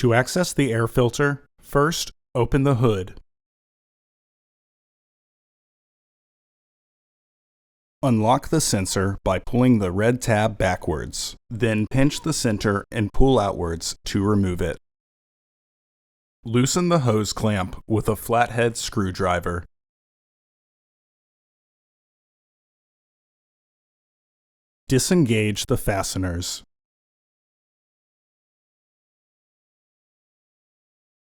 To access the air filter, first open the hood. Unlock the sensor by pulling the red tab backwards, then pinch the center and pull outwards to remove it. Loosen the hose clamp with a flathead screwdriver. Disengage the fasteners.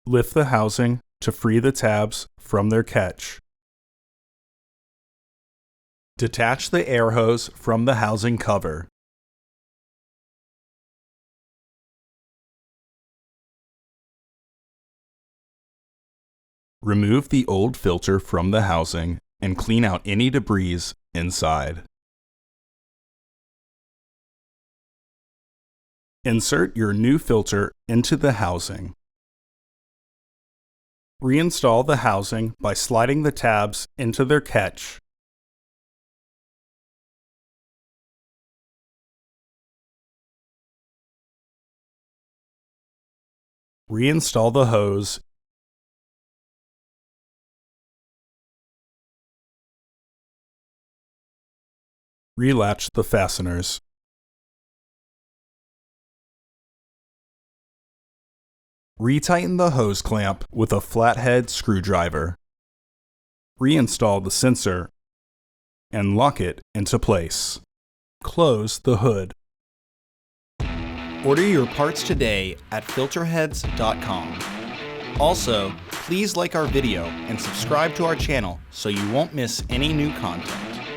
Lift the housing to free the tabs from their catch. Detach the air hose from the housing cover. Remove the old filter from the housing and clean out any debris inside. Insert your new filter into the housing. Reinstall the housing by sliding the tabs into their catch. Reinstall the hose. Relatch the fasteners. Retighten the hose clamp with a flathead screwdriver. Reinstall the sensor and lock it into place. Close the hood. Order your parts today at filterheads.com. Also, please like our video and subscribe to our channel so you won't miss any new content.